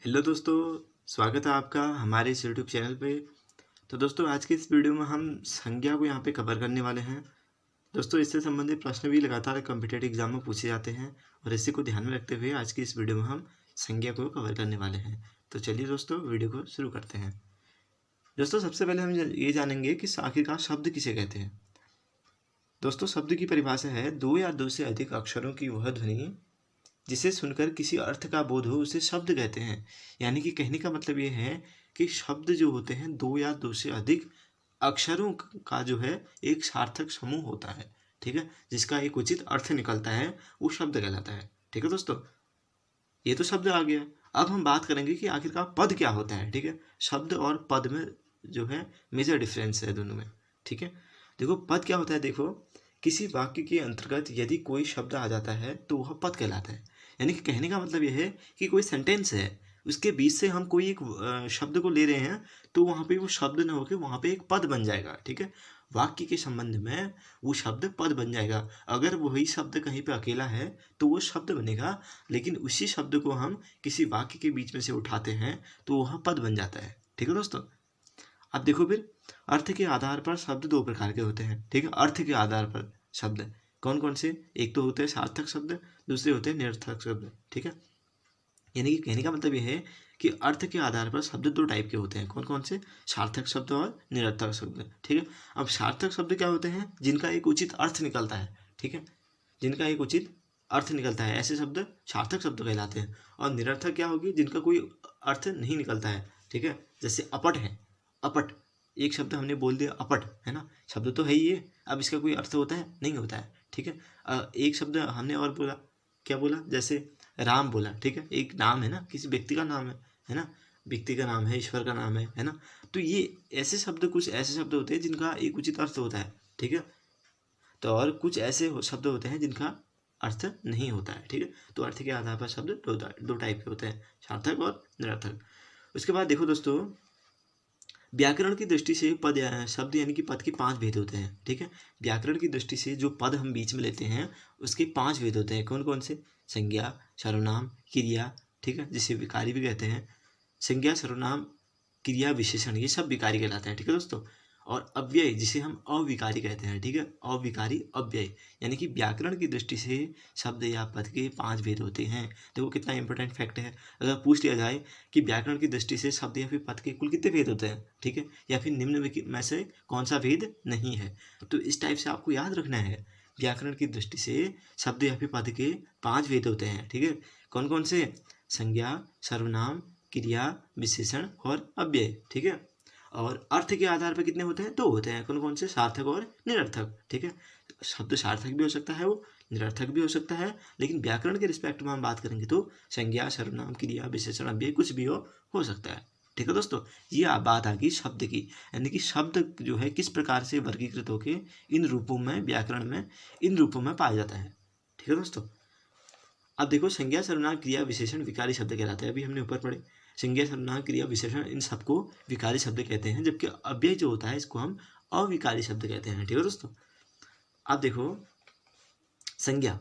Hello दोस्तों, स्वागत है आपका हमारे इस यूट्यूब चैनल पे। तो दोस्तों, आज की इस वीडियो में हम संज्ञा को यहाँ पे कवर करने वाले हैं। दोस्तों, इससे संबंधित प्रश्न भी लगातार कॉम्पिटिटिव एग्जाम में पूछे जाते हैं और इसी को ध्यान में रखते हुए आज की इस वीडियो में हम संज्ञा को कवर करने वाले हैं। तो चलिए दोस्तों, वीडियो को शुरू करते हैं। दोस्तों, सबसे पहले हम ये जानेंगे कि आखिरकार शब्द किसे कहते हैं। दोस्तों, शब्द की परिभाषा है दो या दो से अधिक अक्षरों की वह ध्वनि जिसे सुनकर किसी अर्थ का बोध हो उसे शब्द कहते हैं। यानी कि कहने का मतलब ये है कि शब्द जो होते हैं दो या दो से अधिक अक्षरों का जो है एक सार्थक समूह होता है। ठीक है, जिसका एक उचित अर्थ निकलता है वो शब्द कहलाता है। ठीक है दोस्तों, ये तो शब्द आ गया। अब हम बात करेंगे कि आखिरकार पद क्या होता है। ठीक है, शब्द और पद में जो है मेजर डिफरेंस है दोनों में। ठीक है, देखो पद क्या होता है। देखो, किसी वाक्य के अंतर्गत यदि कोई शब्द आ जाता है तो वह पद कहलाता है। यानी कि कहने का मतलब यह है कि कोई सेंटेंस है, उसके बीच से हम कोई एक शब्द को ले रहे हैं तो वहाँ पे वो शब्द न होकर वहाँ पे एक पद बन जाएगा। ठीक है, वाक्य के संबंध में वो शब्द पद बन जाएगा। अगर वही शब्द कहीं पे अकेला है तो वो शब्द बनेगा, लेकिन उसी शब्द को हम किसी वाक्य के बीच में से उठाते हैं तो वह पद बन जाता है। ठीक है दोस्तों, अब देखो फिर अर्थ के आधार पर शब्द दो प्रकार के होते हैं। ठीक है, अर्थ के आधार पर शब्द कौन कौन से, एक तो होते हैं सार्थक शब्द, दूसरे होते हैं निरर्थक शब्द। ठीक है, यानी कि कहने का मतलब यह है कि अर्थ के आधार पर शब्द दो टाइप के होते हैं। कौन कौन से, सार्थक शब्द और निरर्थक शब्द। ठीक है, अब सार्थक शब्द क्या होते हैं, जिनका एक उचित अर्थ निकलता है। ठीक है, जिनका एक उचित अर्थ निकलता है, ऐसे शब्द सार्थक शब्द कहलाते हैं। और निरर्थक क्या होगी, जिनका कोई अर्थ नहीं निकलता है। ठीक है, जैसे अपट है। अपट एक शब्द हमने बोल दिया अपट, है ना, शब्द तो है ही ये, अब इसका कोई अर्थ होता है, नहीं होता है। ठीक है, एक शब्द हमने और बोला, क्या बोला, जैसे राम बोला। ठीक है, एक नाम है ना, किसी व्यक्ति का नाम है ना, व्यक्ति का नाम है, ईश्वर का नाम है ना। तो ये ऐसे शब्द, कुछ ऐसे शब्द होते हैं जिनका एक उचित अर्थ होता है। ठीक है, तो और कुछ ऐसे शब्द होते हैं जिनका अर्थ नहीं होता है। ठीक है, तो अर्थ के आधार पर शब्द दो टाइप के होते हैं, सार्थक और निरर्थक। उसके बाद देखो दोस्तों, व्याकरण की दृष्टि से पद शब्द यानी कि पद के 5 भेद होते हैं। ठीक है, व्याकरण की दृष्टि से जो पद हम बीच में लेते हैं उसके 5 भेद होते हैं। कौन कौन से, संज्ञा, सर्वनाम, क्रिया। ठीक है, जिसे विकारी भी कहते हैं। संज्ञा, सर्वनाम, क्रिया, विशेषण, ये सब विकारी कहलाते हैं। ठीक है दोस्तों, और अव्यय जिसे हम अविकारी कहते हैं। ठीक है, अविकारी अव्यय, यानी कि व्याकरण की दृष्टि से शब्द या पद के 5 भेद होते हैं। देखो कितना इंपॉर्टेंट फैक्ट है। अगर पूछ लिया जाए कि व्याकरण की दृष्टि से शब्द या फिर पद के कुल कितने भेद होते हैं, ठीक है, या फिर निम्न में से कौन सा भेद नहीं है, तो इस टाइप से आपको याद रखना है। व्याकरण की दृष्टि से शब्द या फिर पद के 5 भेद होते हैं। ठीक है, कौन कौन से, संज्ञा, सर्वनाम, क्रिया, विशेषण और अव्यय। ठीक है, और अर्थ के आधार पर कितने होते हैं, दो होते हैं। कौन कौन से, सार्थक और निरर्थक। ठीक है, शब्द सार्थक भी हो सकता है, वो निरर्थक भी हो सकता है, लेकिन व्याकरण के रिस्पेक्ट में हम बात करेंगे तो संज्ञा, सर्वनाम, क्रिया, विशेषण, अव्यय कुछ भी हो सकता है। ठीक है दोस्तों, ये बात आ गई शब्द की, यानी कि शब्द जो है किस प्रकार से वर्गीकृत होकर इन रूपों में, व्याकरण में इन रूपों में पाया जाता है। ठीक है दोस्तों, अब देखो संज्ञा, सर्वनाम, क्रिया, विशेषण विकारी शब्द कहलाते हैं। अभी हमने ऊपर पढ़े, संज्ञा, सर्वनाम, क्रिया, विशेषण, इन सबको विकारी शब्द कहते हैं, जबकि अव्यय जो होता है इसको हम अविकारी शब्द कहते हैं। ठीक है दोस्तों, अब देखो संज्ञा,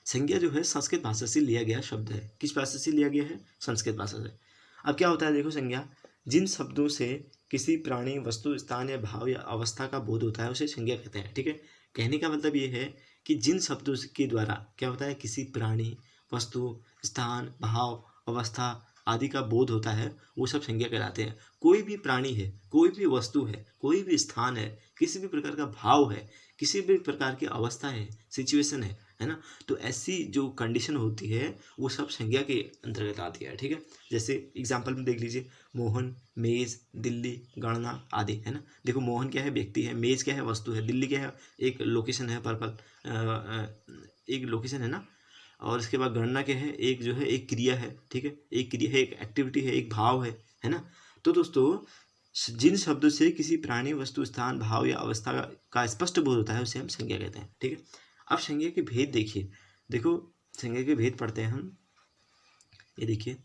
संज्ञा जो है संस्कृत भाषा से लिया गया शब्द है। किस भाषा से लिया गया है, संस्कृत भाषा से। अब क्या होता है, देखो संज्ञा, जिन शब्दों से किसी प्राणी, वस्तु, स्थान या भाव या अवस्था का बोध होता है उसे संज्ञा कहते हैं। ठीक है, कहने का मतलब ये है कि जिन शब्दों के द्वारा क्या होता है, किसी प्राणी, वस्तु, स्थान, भाव, अवस्था आदि का बोध होता है वो सब संज्ञा कहलाते हैं। कोई भी प्राणी है, कोई भी वस्तु है, कोई भी स्थान है, किसी भी प्रकार का भाव है, किसी भी प्रकार की अवस्था है, सिचुएशन है ना, तो ऐसी जो कंडीशन होती है वो सब संज्ञा के अंतर्गत आती है। ठीक है, जैसे एग्जाम्पल में देख लीजिए, मोहन, मेज, दिल्ली, गणना आदि, है ना। देखो मोहन क्या है, व्यक्ति है, मेज क्या है, वस्तु है, दिल्ली क्या है, एक लोकेशन है, पर्पल एक लोकेशन है ना, और इसके बाद गणना क्या है, एक जो है एक क्रिया है। ठीक है, एक क्रिया है, एक एक्टिविटी है, एक भाव है ना। तो दोस्तों, जिन शब्दों से किसी प्राणी, वस्तु, स्थान, भाव या अवस्था का स्पष्ट बोध होता है उसे हम संज्ञा कहते हैं। ठीक है, अब संज्ञा के भेद देखिए। देखो संज्ञा के भेद पढ़ते हैं हम। ये देखिए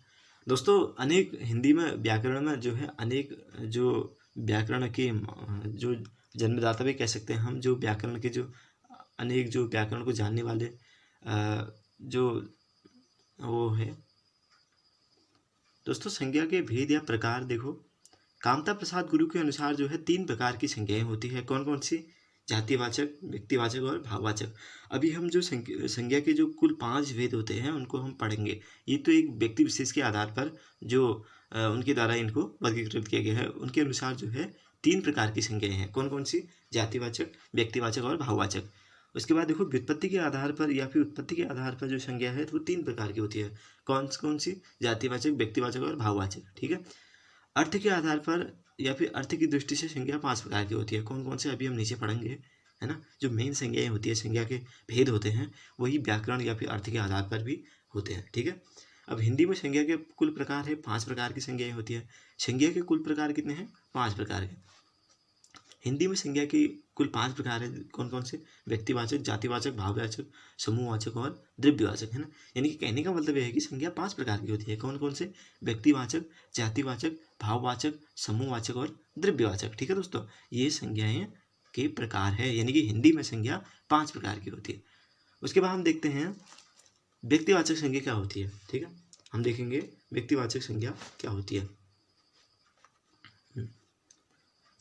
दोस्तों, अनेक हिंदी में व्याकरण में जो है अनेक जो व्याकरण के जो जन्मदाता भी कह सकते हैं हम, जो व्याकरण के जो अनेक जो व्याकरण को जानने वाले जो वो है, दोस्तों संज्ञा के भेद या प्रकार देखो, कामता प्रसाद गुरु के अनुसार जो है 3 प्रकार की संज्ञाएं होती है। कौन कौन सी? जातिवाचक, व्यक्तिवाचक और भाववाचक। अभी हम जो संज्ञा के जो कुल 5 भेद होते हैं उनको हम पढ़ेंगे। ये तो एक व्यक्ति विशेष के आधार पर जो उनके द्वारा इनको वर्गीकृत किया गया है, उनके अनुसार जो है 3 प्रकार की संज्ञाएं हैं। कौन कौन सी? जातिवाचक, व्यक्तिवाचक और भाववाचक। उसके बाद देखो व्युत्पत्ति के आधार पर या फिर उत्पत्ति के आधार पर जो संज्ञा है तो वो 3 प्रकार की होती है। कौन कौन सी? जातिवाचक, व्यक्तिवाचक और भाववाचक। ठीक है। अर्थ के आधार पर या फिर अर्थ की दृष्टि से संज्ञा 5 प्रकार की होती है। कौन कौन से? अभी हम नीचे पढ़ेंगे, है ना। जो मेन संज्ञाएं होती है, संज्ञा के भेद होते हैं, वही व्याकरण या फिर अर्थ के आधार पर भी होते हैं। ठीक है। अब हिंदी में संज्ञा के कुल प्रकार है, 5 प्रकार की संज्ञाएं होती है। संज्ञा के कुल प्रकार कितने हैं? 5 प्रकार के। हिंदी में संज्ञा के कुल 5 प्रकार है। कौन कौन से? व्यक्तिवाचक, जातिवाचक, भाववाचक, समूहवाचक और द्रव्यवाचक, है ना। यानी कि कहने का मतलब यह है कि संज्ञा 5 प्रकार की होती है। कौन कौन से? व्यक्तिवाचक, जातिवाचक, भाववाचक, समूहवाचक और द्रव्यवाचक। ठीक है दोस्तों, ये संज्ञाएं के प्रकार है, यानी कि हिंदी में संज्ञा 5 प्रकार की होती है। उसके बाद हम देखते हैं व्यक्तिवाचक संज्ञा क्या होती है। ठीक है, हम देखेंगे व्यक्तिवाचक संज्ञा क्या होती है।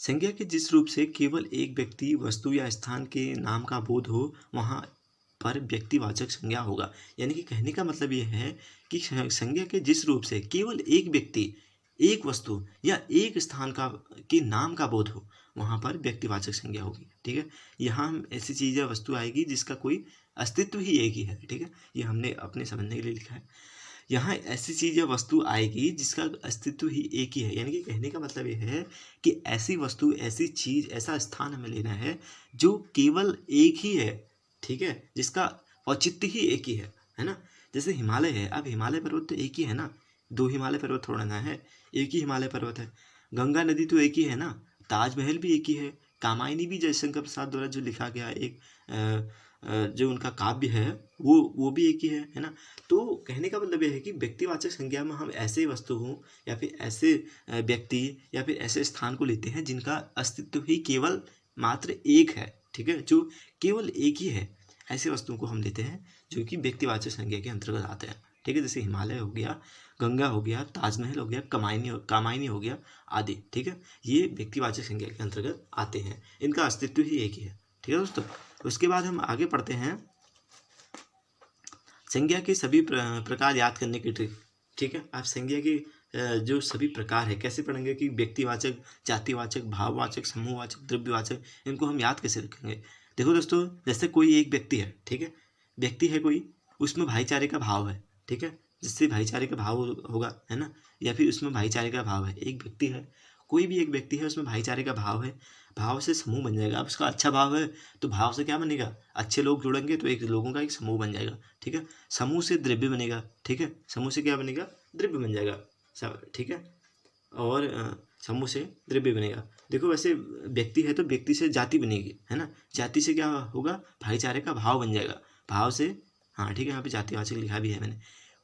संज्ञा के जिस रूप से केवल एक व्यक्ति, वस्तु या स्थान के नाम का बोध हो, वहाँ पर व्यक्तिवाचक संज्ञा होगा। यानी कि कहने का मतलब यह है कि संज्ञा के जिस रूप से केवल एक व्यक्ति, एक वस्तु या एक स्थान का के नाम का बोध हो, वहाँ पर व्यक्तिवाचक संज्ञा होगी। ठीक है। यहाँ हम ऐसी चीज़ या वस्तु आएगी जिसका कोई अस्तित्व ही एक ही है। ठीक है, ये हमने अपने समझने के लिए लिखा है। यहाँ ऐसी चीज़ या वस्तु आएगी जिसका अस्तित्व ही एक ही है। यानी कि कहने का मतलब यह है कि ऐसी वस्तु, ऐसी चीज़, ऐसा स्थान हमें लेना है जो केवल एक ही है। ठीक है, जिसका औचित्य ही एक ही है ना। जैसे हिमालय है, अब हिमालय पर्वत तो एक ही है ना, 2 हिमालय पर्वत थोड़ा ना है, एक ही हिमालय पर्वत है। गंगा नदी तो एक ही है ना, ताजमहल भी एक ही है, कामायनी भी जयशंकर प्रसाद द्वारा जो लिखा गया एक जो उनका काव्य है वो भी एक ही है ना। तो कहने का मतलब यह है कि व्यक्तिवाचक संज्ञा में हम ऐसे वस्तु हो या फिर ऐसे व्यक्ति या फिर ऐसे स्थान को लेते हैं जिनका अस्तित्व ही केवल मात्र एक है। ठीक है, जो केवल एक ही है, ऐसे वस्तुओं को हम लेते हैं जो कि व्यक्तिवाचक संज्ञा के अंतर्गत आते हैं। ठीक है, जैसे हिमालय हो गया, गंगा हो गया, ताजमहल हो गया, कामायनी हो गया आदि। ठीक है, ये व्यक्तिवाचक संज्ञा के अंतर्गत आते हैं, इनका अस्तित्व ही एक ही है। ठीक है दोस्तों, उसके बाद हम आगे पढ़ते हैं संज्ञा के सभी प्रकार याद करने की ट्रिक। ठीक है, आप संज्ञा के जो सभी प्रकार है कैसे पढ़ेंगे कि व्यक्तिवाचक, जातिवाचक, भाववाचक, समूहवाचक, द्रव्यवाचक, इनको हम याद कैसे रखेंगे। देखो दोस्तों, जैसे कोई एक व्यक्ति है, ठीक है, व्यक्ति है कोई, उसमें भाईचारे का भाव है। ठीक है, जिससे भाईचारे का भाव होगा, है ना, या फिर उसमें भाईचारे का भाव है। एक व्यक्ति है, कोई भी एक व्यक्ति है, उसमें भाईचारे का भाव है, भाव से समूह बन जाएगा। अब उसका अच्छा भाव है तो भाव से क्या बनेगा? अच्छे लोग जुड़ेंगे तो एक लोगों का एक समूह बन जाएगा। ठीक है, समूह से द्रव्य बनेगा। ठीक है, समूह से क्या बनेगा? द्रव्य बन जाएगा। ठीक है, और समूह से द्रव्य बनेगा। देखो वैसे व्यक्ति है तो व्यक्ति से जाति बनेगी, है ना, जाति से क्या होगा? भाईचारे का भाव बन जाएगा। भाव से, हाँ ठीक है, यहाँ पे जातिवाचक लिखा भी है मैंने।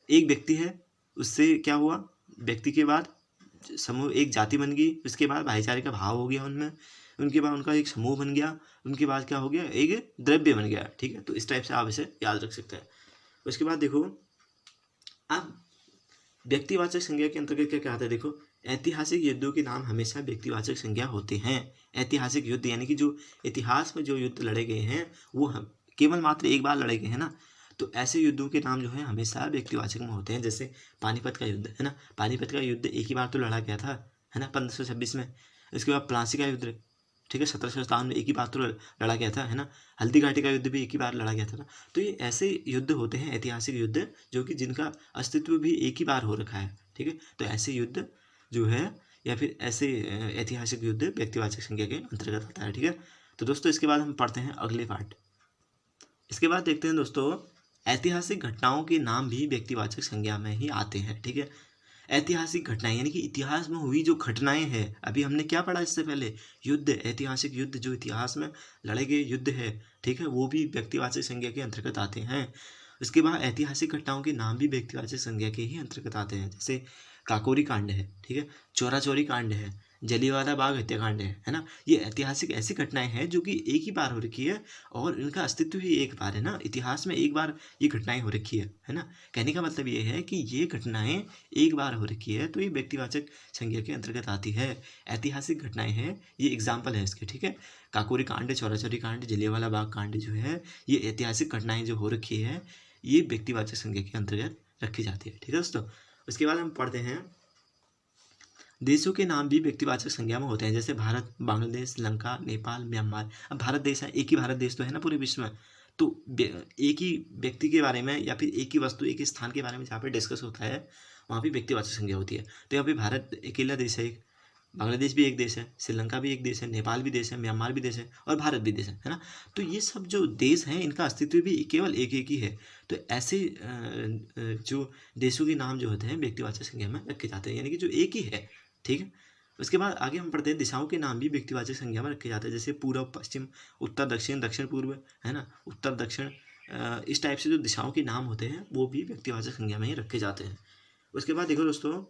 एक व्यक्ति है, उससे क्या हुआ? व्यक्ति के बाद समूह, एक जाति बन गई, उसके बाद भाईचारे का भाव हो गया उनमें, उनके बाद उनका एक समूह बन गया, उनके बाद क्या हो गया? एक द्रव्य बन गया। ठीक है, तो इस टाइप से आप इसे याद रख सकते हैं। उसके बाद देखो आप व्यक्तिवाचक संज्ञा के अंतर्गत क्या क्या आता है। देखो, ऐतिहासिक युद्धों के नाम हमेशा व्यक्तिवाचक संज्ञा होते हैं। ऐतिहासिक युद्ध यानी कि जो इतिहास में जो युद्ध लड़े गए हैं वो हम केवल मात्र एक बार लड़े गए हैं ना, तो ऐसे युद्धों के नाम जो है हमेशा व्यक्तिवाचक में होते हैं। जैसे पानीपत का युद्ध, है ना, पानीपत का युद्ध एक ही बार तो लड़ा गया था, है ना, 1526 में। उसके बाद प्लासी का युद्ध, ठीक है, 1757 में एक ही बार तो लड़ा गया था, है ना। हल्दी घाटी का युद्ध भी एक ही बार लड़ा गया था ना। तो ये ऐसे युद्ध होते हैं ऐतिहासिक युद्ध जो कि जिनका अस्तित्व भी एक ही बार हो रखा है। ठीक है, तो ऐसे युद्ध जो है या फिर ऐसे ऐतिहासिक युद्ध व्यक्तिवाचक संज्ञा के अंतर्गत आता है। ठीक है, तो दोस्तों इसके बाद हम पढ़ते हैं अगले पार्ट। इसके बाद देखते हैं दोस्तों, ऐतिहासिक घटनाओं के नाम भी व्यक्तिवाचक संज्ञा में ही आते हैं। ठीक है, ऐतिहासिक घटनाएं यानी कि इतिहास में हुई जो घटनाएं हैं, अभी हमने क्या पढ़ा इससे पहले? युद्ध, ऐतिहासिक युद्ध, जो इतिहास में लड़े गए युद्ध है, ठीक है, वो भी व्यक्तिवाचक संज्ञा के अंतर्गत आते हैं। उसके बाद ऐतिहासिक घटनाओं के नाम भी व्यक्तिवाचक संज्ञा के ही अंतर्गत आते हैं। जैसे काकोरी कांड है, ठीक है, चौरा चौरी कांड है, जलियांवाला बाग हत्याकांड है ना। ये ऐतिहासिक ऐसी घटनाएं हैं जो कि एक ही बार हो रखी है और इनका अस्तित्व ही एक बार है ना। इतिहास में एक बार ये घटनाएं हो रखी है ना। कहने का मतलब ये है कि ये घटनाएं एक बार हो रखी है तो ये व्यक्तिवाचक संज्ञा के अंतर्गत आती है। ऐतिहासिक घटनाएं हैं, ये एग्जाम्पल है इसके, ठीक है। काकोरी कांड, चौरा-चौरी कांड, जलियांवाला बाग कांड जो है, ये ऐतिहासिक घटनाएं जो हो रखी है ये व्यक्तिवाचक संज्ञा के अंतर्गत रखी जाती है, ठीक है दोस्तों। उसके बाद हम पढ़ते हैं देशों के नाम भी व्यक्तिवाचक संज्ञा में होते हैं, जैसे भारत, बांग्लादेश, श्रीलंका, नेपाल, म्यांमार। अब भारत देश है, एक ही भारत देश तो है ना पूरे विश्व में, तो एक ही व्यक्ति के बारे में या फिर एक ही वस्तु, एक ही स्थान के बारे में जहाँ पे डिस्कस होता है वहाँ भी व्यक्तिवाचक संज्ञा होती है। तो यहाँ पे भारत अकेला देश है, एक बांग्लादेश भी एक देश है, श्रीलंका भी एक देश है, नेपाल भी देश है, म्यांमार भी देश है और भारत भी देश है ना। तो ये सब जो देश हैं इनका अस्तित्व भी केवल एक एक ही है। तो ऐसे जो देशों के नाम जो होते हैं व्यक्तिवाचक संज्ञा में रखे जाते हैं, यानी कि जो एक ही है, ठीक है। उसके बाद आगे हम पढ़ते हैं दिशाओं के नाम भी व्यक्तिवाचक संज्ञा में रखे जाते हैं, जैसे पूर्व, पश्चिम, उत्तर, दक्षिण, दक्षिण पूर्व, है ना, उत्तर दक्षिण। इस टाइप से जो दिशाओं के नाम होते हैं वो भी व्यक्तिवाचक संज्ञा में ही रखे जाते हैं। उसके बाद देखो दोस्तों,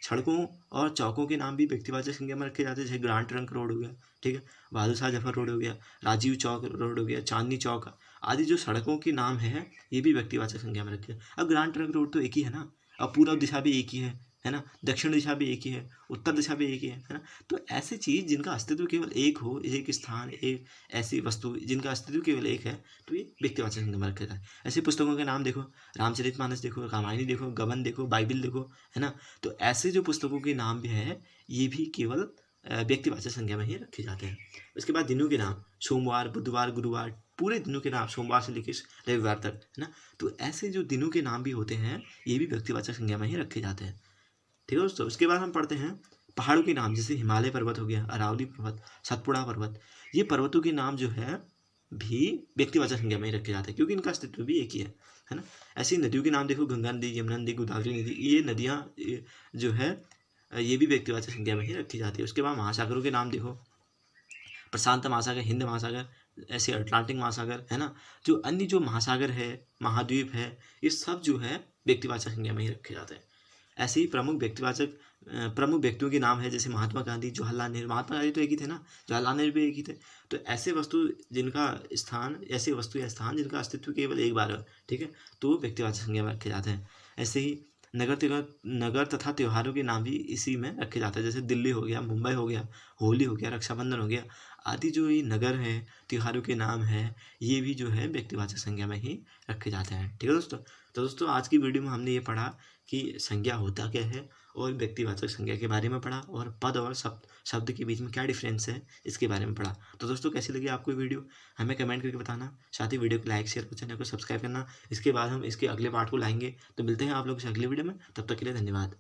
सड़कों और चौकों के नाम भी व्यक्तिवाचक संज्ञा में रखे जाते हैं, जैसे ग्रांड ट्रंक रोड हो गया, ठीक है, बहादुर शाह जफर रोड हो गया, राजीव चौक रोड हो गया, चांदनी चौक आदि जो सड़कों के नाम है ये भी व्यक्तिवाचक संज्ञा में रखे हैं। अब ग्रांड ट्रंक रोड तो एक ही है ना, अब पूर्व दिशा भी एक ही है ना, दक्षिण दिशा भी एक ही है, उत्तर दिशा भी एक ही है ना। तो ऐसी चीज़ जिनका अस्तित्व केवल एक हो, एक स्थान, एक ऐसी वस्तु जिनका अस्तित्व केवल एक है, तो ये व्यक्तिवाचक संज्ञा में रखा जाता है। ऐसे पुस्तकों के नाम देखो, रामचरितमानस देखो, रामायणी देखो, गबन देखो, बाइबिल देखो, है ना। तो ऐसे जो पुस्तकों के नाम भी है ये भी केवल व्यक्तिवाचक संज्ञा में ही रखे जाते हैं। उसके बाद दिनों के नाम, सोमवार, बुधवार, गुरुवार, पूरे दिनों के नाम, सोमवार से लेकर रविवार तक, है ना। तो ऐसे जो दिनों के नाम भी होते हैं ये भी व्यक्तिवाचक संज्ञा में ही रखे जाते हैं, ठीक है दोस्तों। उसके बाद हम पढ़ते हैं पहाड़ों के नाम, जैसे हिमालय पर्वत हो गया, अरावली पर्वत, सतपुड़ा पर्वत। ये पर्वतों के नाम जो है भी व्यक्तिवाचक संज्ञा में ही रखे जाते हैं क्योंकि इनका अस्तित्व भी एक ही है ना। ऐसी नदियों के नाम देखो, गंगा नदी, यमुना नदी, गोदावरी नदी, ये नदियाँ जो है ये भी व्यक्तिवाचक संज्ञा में ही रखी जाती है। उसके बाद महासागरों के नाम देखो, प्रशांत महासागर, हिंद महासागर, ऐसे अटलांटिक महासागर, है ना। जो अन्य जो महासागर है, महाद्वीप है, ये सब जो है व्यक्तिवाचक संज्ञा में ही रखे जाते हैं। ऐसे ही प्रमुख व्यक्तियों के नाम है, जैसे महात्मा गांधी, जवाहरलाल नेहरू। महात्मा गांधी तो एक ही थे ना, जवाहरलाल नेहरू भी एक ही थे। तो ऐसे वस्तु जिनका स्थान, ऐसे वस्तु या स्थान जिनका अस्तित्व केवल एक बार है, ठीक है, तो व्यक्तिवाचक संज्ञा में रखे जाते हैं। ऐसे ही नगर तथा त्योहारों के नाम भी इसी में रखे जाते हैं, जैसे दिल्ली हो गया, मुंबई हो गया, होली हो गया, रक्षाबंधन हो गया आदि। जो ये नगर है, त्योहारों के नाम है, ये भी जो है व्यक्तिवाचक संज्ञा में ही रखे जाते हैं, ठीक है दोस्तों। तो दोस्तों आज की वीडियो में हमने ये पढ़ा कि संज्ञा होता क्या है और व्यक्तिवाचक संज्ञा के बारे में पढ़ा और पद और शब्द के बीच में क्या डिफरेंस है इसके बारे में पढ़ा। तो दोस्तों कैसी लगी आपको वीडियो हमें कमेंट करके बताना, साथ ही वीडियो को लाइक, शेयर और चैनल को सब्सक्राइब करना। इसके बाद हम इसके अगले पार्ट को लाएंगे, तो मिलते हैं आप लोग से अगले वीडियो में, तब तक के लिए धन्यवाद।